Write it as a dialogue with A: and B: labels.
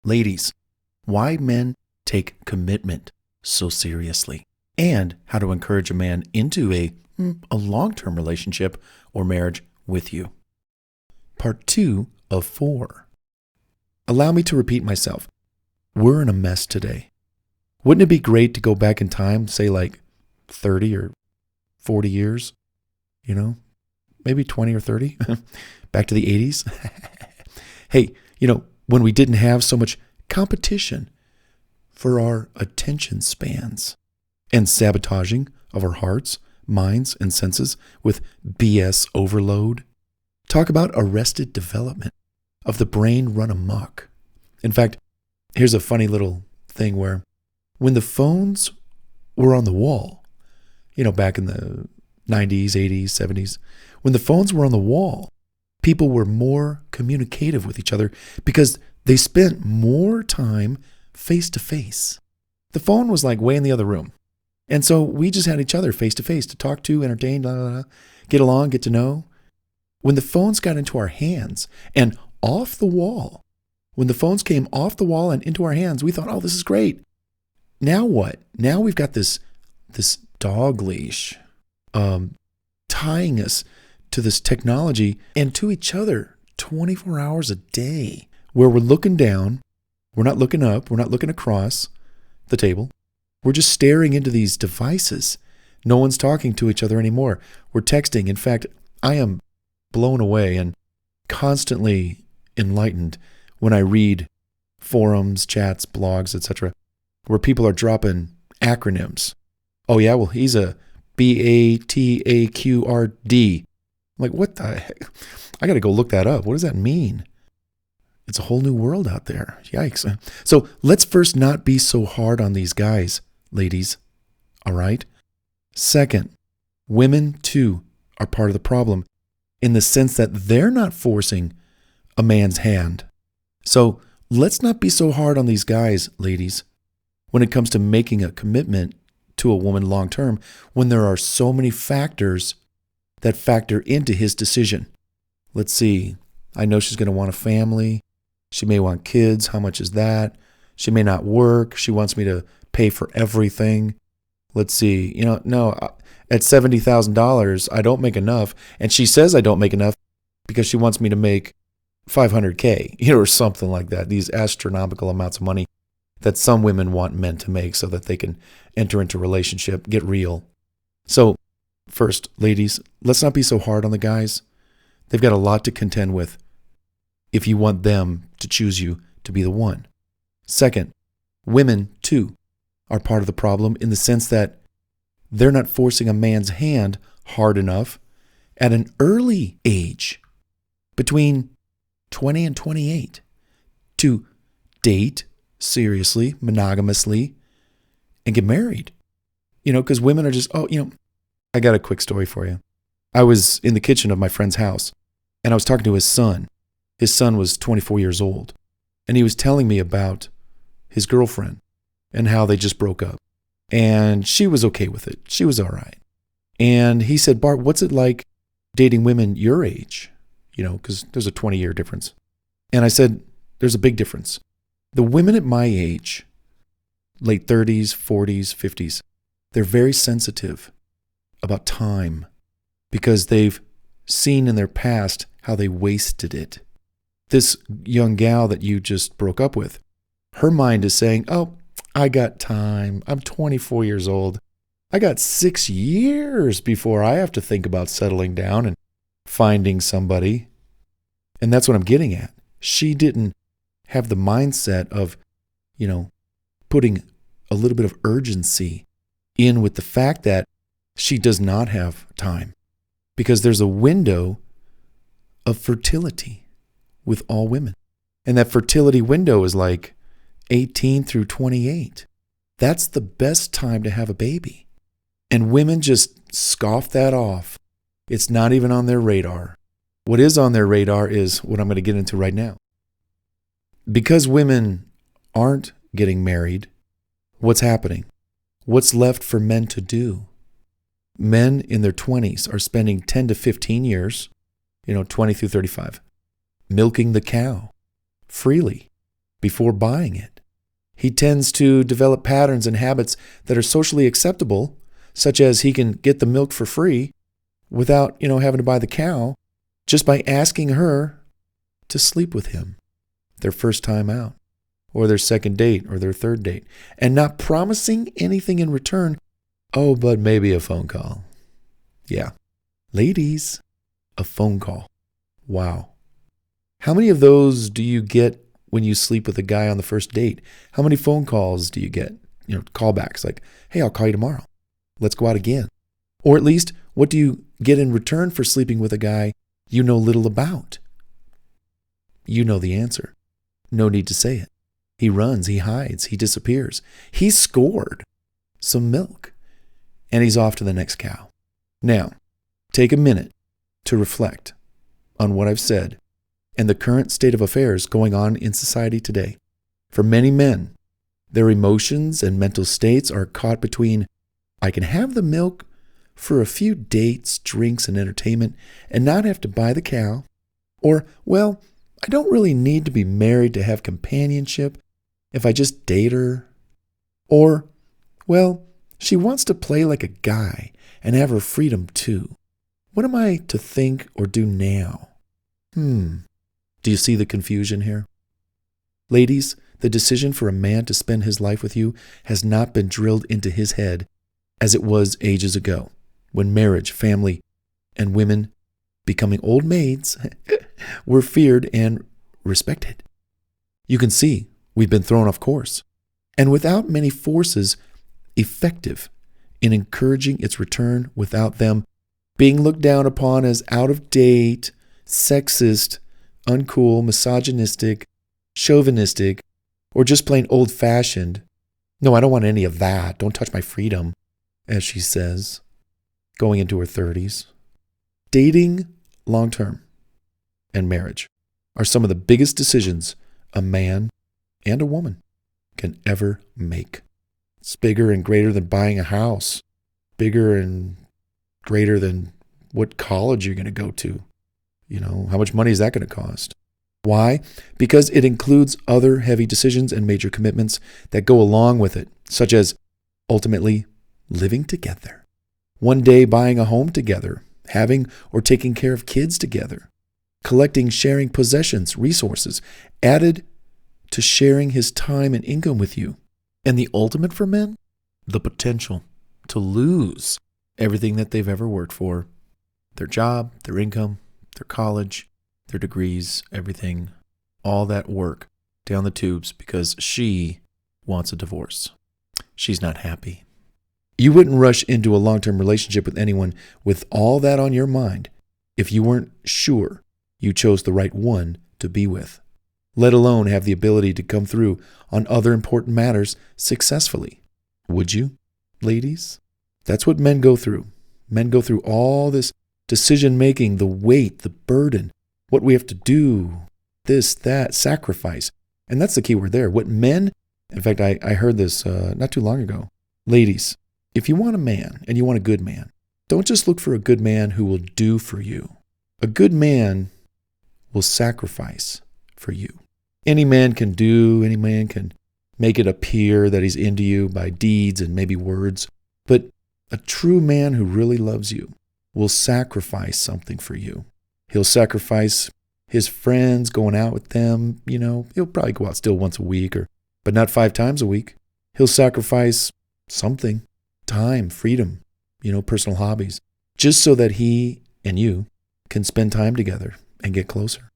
A: Ladies, why men take commitment so seriously, and how to encourage a man into a long-term relationship or marriage with you. Part 2 of 4. Allow me to repeat myself. We're in a mess today. Wouldn't it be great to go back in time, say like 30 or 40 years? Maybe 20 or 30? Back to the 80s? Hey, when we didn't have so much competition for our attention spans and sabotaging of our hearts, minds, and senses with BS overload. Talk about arrested development of the brain run amok. In fact, here's a funny little thing where when the phones were on the wall, back in the 90s, 80s, 70s, when the phones were on the wall, people were more communicative with each other because they spent more time face to face. The phone was like way in the other room. And so we just had each other face to face to talk to, entertain, get along, get to know. When the phones got into our hands and off the wall, when the phones came off the wall and into our hands, we thought, oh, this is great. Now what? Now we've got this dog leash tying us to this technology and to each other 24 hours a day, where we're looking down, we're not looking up, we're not looking across the table. We're just staring into these devices. No one's talking to each other anymore. We're texting. In fact, I am blown away and constantly enlightened when I read forums, chats, blogs, etc., where people are dropping acronyms. Oh yeah, well, he's a BATAQRD. I'm like, what the heck? I got to go look that up. What does that mean? It's a whole new world out there. Yikes. So let's first not be so hard on these guys, ladies. All right? Second, women too are part of the problem in the sense that they're not forcing a man's hand. So let's not be so hard on these guys, ladies, when it comes to making a commitment to a woman long term, when there are so many factors that factor into his decision. Let's see. I know she's going to want a family. She may want kids. How much is that? She may not work. She wants me to pay for everything. Let's see. No, at $70,000, I don't make enough. And she says I don't make enough because she wants me to make $500K, or something like that. These astronomical amounts of money that some women want men to make so that they can enter into a relationship, get real. So first, ladies, let's not be so hard on the guys. They've got a lot to contend with if you want them to choose you to be the one. Second, women, too, are part of the problem in the sense that they're not forcing a man's hand hard enough at an early age, between 20 and 28, to date seriously, monogamously, and get married. Because women are just, I got a quick story for you. I was in the kitchen of my friend's house, and I was talking to his son. His son was 24 years old, and he was telling me about his girlfriend and how they just broke up. And she was okay with it. She was all right. And he said, Bart, what's it like dating women your age? Because there's a 20-year difference. And I said, there's a big difference. The women at my age, late 30s, 40s, 50s, they're very sensitive about time because they've seen in their past how they wasted it. This young gal that you just broke up with, her mind is saying, oh, I got time. I'm 24 years old. I got 6 years before I have to think about settling down and finding somebody. And that's what I'm getting at. She didn't have the mindset of, putting a little bit of urgency in with the fact that she does not have time, because there's a window of fertility with all women. And that fertility window is like 18 through 28. That's the best time to have a baby. And women just scoff that off. It's not even on their radar. What is on their radar is what I'm going to get into right now. Because women aren't getting married, what's happening? What's left for men to do? Men in their 20s are spending 10 to 15 years, 20 through 35, milking the cow freely before buying it. He tends to develop patterns and habits that are socially acceptable, such as he can get the milk for free without, having to buy the cow, just by asking her to sleep with him their first time out, or their second date, or their third date, and not promising anything in return. Oh, but maybe a phone call. Yeah. Ladies, a phone call. Wow. How many of those do you get when you sleep with a guy on the first date? How many phone calls do you get? Callbacks like, hey, I'll call you tomorrow. Let's go out again. Or at least, what do you get in return for sleeping with a guy you know little about? You know the answer. No need to say it. He runs, he hides, he disappears. He's scored some milk, and he's off to the next cow. Now, take a minute to reflect on what I've said and the current state of affairs going on in society today. For many men, their emotions and mental states are caught between, I can have the milk for a few dates, drinks, and entertainment and not have to buy the cow, or, well, I don't really need to be married to have companionship if I just date her, or, well, she wants to play like a guy and have her freedom too. What am I to think or do now? Do you see the confusion here? Ladies, the decision for a man to spend his life with you has not been drilled into his head as it was ages ago, when marriage, family, and women becoming old maids were feared and respected. You can see we've been thrown off course, and without many forces effective in encouraging its return, without them being looked down upon as out of date, sexist, uncool, misogynistic, chauvinistic, or just plain old-fashioned. No, I don't want any of that. Don't touch my freedom, as she says, going into her 30s. Dating long-term and marriage are some of the biggest decisions a man and a woman can ever make. It's bigger and greater than buying a house, bigger and greater than what college you're going to go to. How much money is that going to cost? Why? Because it includes other heavy decisions and major commitments that go along with it, such as ultimately living together, one day buying a home together, having or taking care of kids together, collecting, sharing possessions, resources, added to sharing his time and income with you. And the ultimate for men? The potential to lose everything that they've ever worked for. Their job, their income, their college, their degrees, everything, all that work down the tubes because she wants a divorce. She's not happy. You wouldn't rush into a long-term relationship with anyone with all that on your mind if you weren't sure you chose the right one to be with, let alone have the ability to come through on other important matters successfully. Would you, ladies? That's what men go through. Men go through all this decision-making, the weight, the burden, what we have to do, this, that, sacrifice. And that's the key word there. What men, in fact, I heard this not too long ago. Ladies, if you want a man and you want a good man, don't just look for a good man who will do for you. A good man will sacrifice for you. Any man can make it appear that he's into you by deeds and maybe words, but a true man who really loves you will sacrifice something for you. He'll sacrifice his friends, going out with them. He'll probably go out still once a week, but not 5 times a week. He'll sacrifice something, time, freedom, personal hobbies, just so that he and you can spend time together and get closer.